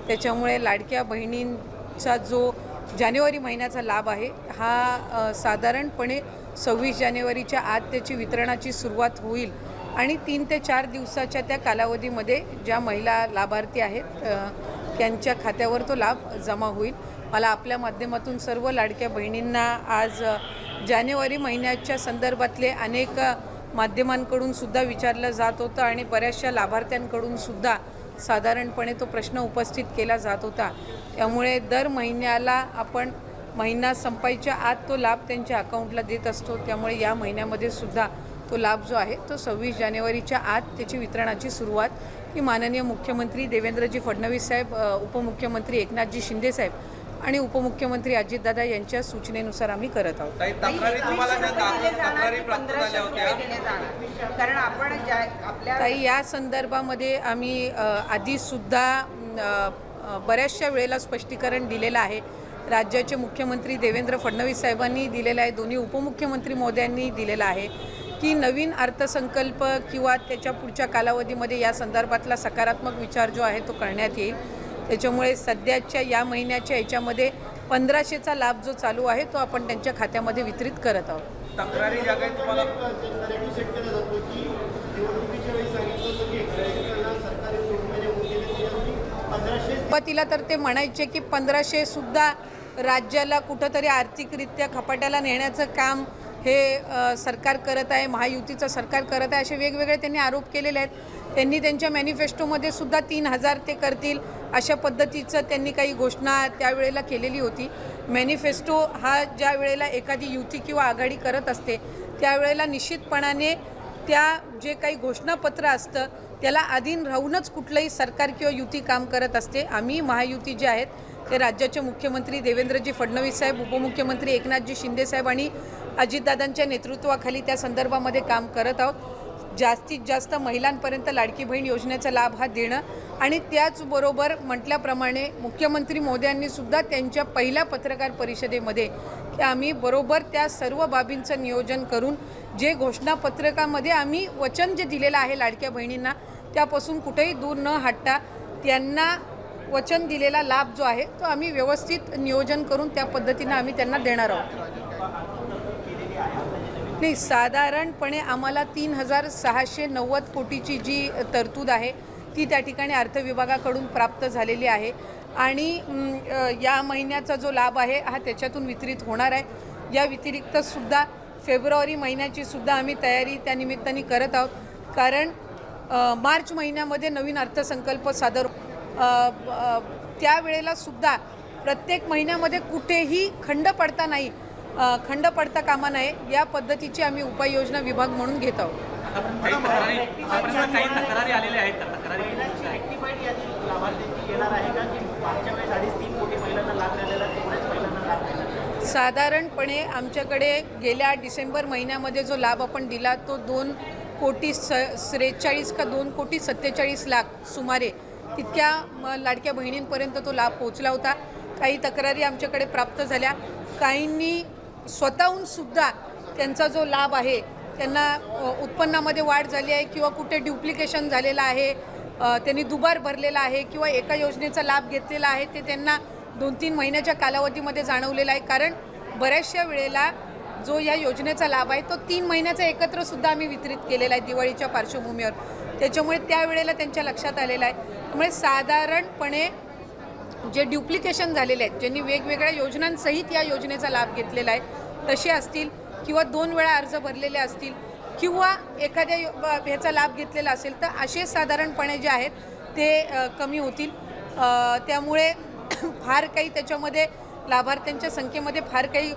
त्याच्यामुळे लाडक्या बहिणींचा जो जानेवारी महिन्याचा लाभ आहे हा साधारणपणे 26 जानेवारीच्या आत त्याची वितरणाची सुरुवात होईल आणि 3 ते 4 दिवसाच्या त्या कालावधीमध्ये ज्या महिला लाभार्थी आहेत त्यांच्या खात्यावर तो लाभ जमा होईल। मला आपल्या माध्यमातून सर्व लाडक्या बहिणींना आज जानेवारी महिन्याच्या संदर्भातले अनेक माध्यमांकडून सुद्धा विचारलं जात होतं आणि बऱ्याचशा लाभार्थ्यांकडून सुद्धा साधारणपणे तो प्रश्न उपस्थित केला जात होता। त्यामुळे दर महिन्याला आपण महिना संपायच्या आत तो लाभ त्यांच्या अकाउंटला देत असतो। त्यामुळे या महिन्यामध्ये सुद्धा तो लाभ जो आहे तो 26 जानेवारीच्या आत त्याची वितरणाची सुरुवात ही माननीय मुख्यमंत्री देवेंद्रजी फडणवीस साहेब, उपमुख्यमंत्री एकनाथजी शिंदे साहेब आणि उपमुख्यमंत्री अजितदादा यांच्या सूचनेनुसार आम्ही करत आहोत। ताई, या संदर्भामध्ये आम्ही आधीसुद्धा बऱ्याचशा वेळेला स्पष्टीकरण दिलेलं आहे। राज्याचे मुख्यमंत्री देवेंद्र फडणवीस साहेबांनी दिलेलं आहे, दोन्ही उपमुख्यमंत्री महोदयांनी दिलेलं आहे की नवीन अर्थसंकल्प किंवा त्याच्या पुढच्या कालावधीमध्ये या संदर्भातला सकारात्मक विचार जो आहे तो करण्यात येईल। त्याच्यामुळे सध्याच्या या महिन्याच्या याच्यामध्ये 1500चा लाभ जो चालू आहे तो आपण त्यांच्या खात्यामध्ये वितरित करत आहोत। तक्रारी ज्या काही तुम्हाला सुरुवातीला तर ते म्हणायचे की 1500 सुद्धा राज्याला कुठंतरी आर्थिकरित्या खपाट्याला नेण्याचं काम हे सरकार करत आहे, महायुतीचं सरकार करत आहे, असे वेगवेगळे त्यांनी आरोप केलेले आहेत। त्यांनी त्यांच्या मॅनिफेस्टोमध्ये सुद्धा 3000 ते करतील अशा पद्धतीचं त्यांनी काही घोषणा त्यावेळेला केलेली होती। मॅनिफेस्टो हा ज्या वेळेला एखादी युती किंवा आघाडी करत असते त्यावेळेला निश्चितपणाने त्या जे काही घोषणापत्र असतं त्याला अधीन राहूनच कुठलंही सरकार किंवा युती काम करत असते। आम्ही महायुती जे आहेत ते राज्याचे मुख्यमंत्री देवेंद्रजी फडणवीस साहेब, उपमुख्यमंत्री एकनाथजी शिंदे साहेब आणि अजितदादांच्या नेतृत्वाखाली त्या संदर्भामध्ये काम करत आहोत। जास्तीत जास्त महिलांपर्यंत लाडकी बहीण योजनेचा लाभ हा देणं आणि त्याचबरोबर म्हटल्याप्रमाणे मुख्यमंत्री मोदयांनी सुद्धा त्यांच्या पहिल्या पत्रकार परिषदेमध्ये की आम्ही बरोबर त्या सर्व बाबींचं नियोजन करून जे घोषणापत्रकामध्ये आम्ही वचन जे दिलेलं आहे लाडक्या बहिणींना त्यापासून कुठेही दूर न हटता त्यांना वचन दिलेला लाभ जो आहे तो आम्ही व्यवस्थित नियोजन करून त्या पद्धतीने आम्ही त्यांना देणार आहोत। नाही, साधारणपणे आम्हाला 3690 कोटीची जी तरतूद आहे ती त्या ठिकाणी अर्थ विभागाकडून प्राप्त झालेली आहे आणि या महिन्याचा जो लाभ आहे हा त्याच्यातून वितरित होणार आहे। या व्यतिरिक्त सुद्धा फेब्रुवारी महिन्याची सुद्धा आम्ही तयारी त्या निमित्ताने करत आहोत, कारण मार्च महिन्यामध्ये नवीन अर्थसंकल्प सादर त्यावेळेला सुद्धा प्रत्येक महिन्यामध्ये कुठेही खंड पडता नाही, खंड पडता कामा नये या पद्धतीची आम्ही उपाययोजना विभाग म्हणून घेत आहोत। साधारणपणे आमच्याकडे गेल्या डिसेंबर महिन्यामध्ये जो लाभ आपण दिला तो 2,43 का 2,47 सुमारे तितक्या लाडक्या बहिणींपर्यंत तो लाभ पोहोचला होता। काही तक्रारी आमच्याकडे प्राप्त झाल्या, काहींनी स्वतःहून सुद्धा त्यांचा जो लाभ आहे त्यांना उत्पन्नामध्ये वाढ झाली आहे किंवा कुठे ड्युप्लिकेशन झालेलं आहे, त्यांनी दुबार भरलेला आहे किंवा एका योजनेचा लाभ घेतलेला आहे ते त्यांना 2-3 महिन्याच्या कालावधीमध्ये जाणवलेला आहे। कारण बऱ्याचशा वेळेला जो या योजनेचा लाभ आहे तो 3 महिन्याचा एकत्र सुद्धा आम्ही वितरित केलेला आहे दिवाळीच्या पार्श्वभूमीवर, त्याच्यामुळे त्यावेळेला त्यांच्या लक्षात आलेलं आहे। त्यामुळे साधारणपणे जे ड्युप्लिकेशन झालेले आहेत, ज्यांनी वेगवेगळ्या योजनांसहित या योजनेचा लाभ घेतलेला आहे तसे असतील किंवा 2 वेळा अर्ज भरलेले असतील किंवा एखाद्या ह्याचा लाभ घेतलेला असेल तर असे साधारणपणे जे आहेत ते कमी होतील। त्यामुळे फार काही त्याच्यामध्ये लाभार्थ्यांच्या संख्येमध्ये फार काही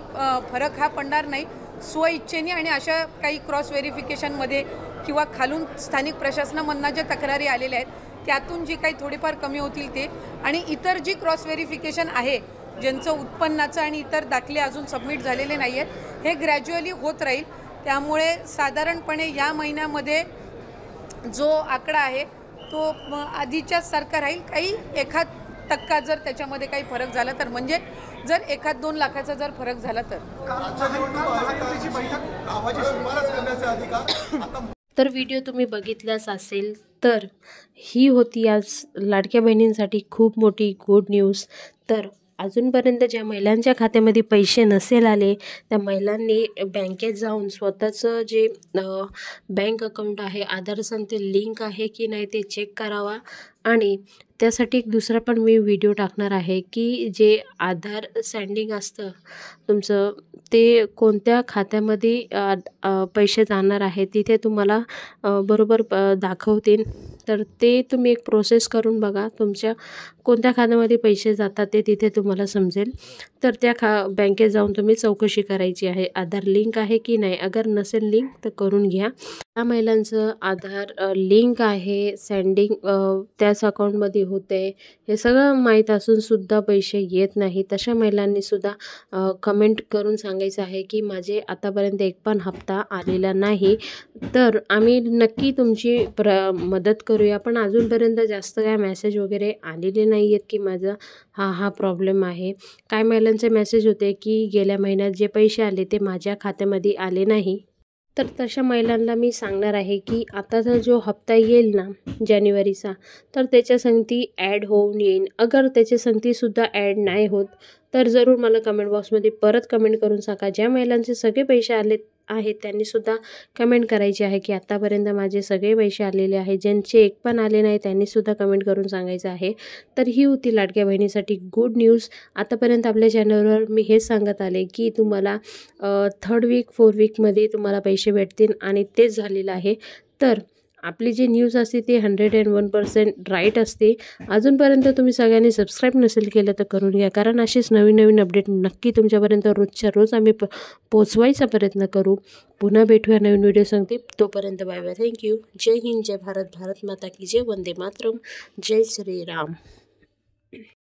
फरक हा पडणार नाही। स्वइच्छेने आणि अशा काही क्रॉस व्हेरिफिकेशनमध्ये किंवा खालून स्थानिक प्रशासनामधनं ज्या तक्रारी आलेल्या आहेत त्यातून जी काही थोडीफार कमी होतील ते, आणि इतर जी क्रॉस व्हेरिफिकेशन आहे ज्यांचं उत्पन्नाचं आणि इतर दाखले अजून सबमिट झालेले नाही आहेत हे ग्रॅज्युअली होत राहील। त्यामुळे साधारणपणे या महिन्यामध्ये जो आकडा आहे तो आधीच्याच सारखा राहील। काही 1% जर त्याच्यामध्ये काही फरक झाला तर, म्हणजे जर 1-2 लाखाचा जर फरक झाला तर तर व्हिडिओ तुम्ही बघितलाच असेल, तर ही होती आज लाडक्या बहिणींसाठी खूप मोठी गुड न्यूज. तर अजूनपर्यंत ज्या महिलांच्या खात्यामध्ये पैसे नसेल आले, त्या महिलांनी बँकेत जाऊन स्वतःचं जे बँक अकाउंट आहे, आधार संग ते लिंक आहे की नाही ते चेक करावा. आणि त्यासाठी एक दुसरा पण मी व्हिडिओ टाकणार आहे की जे आधार सँडिंग असतं तुमचं, ते कोणत्या खात्यामध्ये पैसे जाणार आहे तिथे तुम्हाला बरोबर दाखवतील. तर ते तुम्ही एक प्रोसेस करून बघा, तुमच्या कोणत्या खात्यामध्ये पैसे जातात ते तिथे तुम्हाला समजेल. तर त्या बँकेत जाऊन तुम्ही चौकशी करायची आहे, आधार लिंक आहे की नाही. अगर नसेल लिंक तर करून घ्या. त्या महिलांचं आधार लिंक आहे, सँडिंग त्याच अकाउंटमध्ये होते, हे सगळं माहीत असून सुद्धा पैसे येत नाही, तशा महिलांनी सुद्धा कमेंट करून सांगायचं आहे की माझे आतापर्यंत एक पण हप्ता आलेला नाही. तर आम्ही नक्की तुमची मदत करूया, पण अजूनपर्यंत जास्त काय मेसेज वगैरे आलेले नाही आहेत की माझा हा प्रॉब्लेम आहे. काय महिलांचे मेसेज होते की गेल्या महिन्यात जे पैसे आले ते माझ्या खात्यामध्ये आले नाही. तर तशा महिलांना मी सांगणार आहे की आताचा जो हप्ता येईल ना जानेवारीचा, तर त्याच्या संगती ॲड होऊन येईन. अगर त्याच्या संगतीसुद्धा ॲड नाही होत तर जरूर मला कमेंट बॉक्समध्ये परत कमेंट करून सांगा. ज्या महिलांचे सगळे पैसे आले आहेत त्यांनीसुद्धा कमेंट करायची आहे की आत्तापर्यंत माझे सगळे पैसे आलेले आहे. ज्यांचे एक पण आले नाही त्यांनीसुद्धा कमेंट करून सांगायचं आहे. तर ही होती लाडक्या बहिणीसाठी गुड न्यूज. आतापर्यंत आपल्या चॅनलवर मी हेच सांगत आले की तुम्हाला 3rd वीक 4th वीकमध्ये तुम्हाला पैसे भेटतील आणि तेच झालेलं आहे. तर आपली जी न्यूज असते ती 101% राईट असते. अजूनपर्यंत तुम्ही सगळ्यांनी सबस्क्राईब नसेल केलं तर करून घ्या, कारण असेच नवीन नवीन अपडेट नक्की तुमच्यापर्यंत रोजच्या रोज आम्ही पोचवायचा प्रयत्न करू. पुन्हा भेटूया नवीन व्हिडिओ सांगते. तोपर्यंत बाय बाय. थँक्यू. जय हिंद, जय भारत, भारत माता की जय, वंदे मातरम, जय श्रीराम.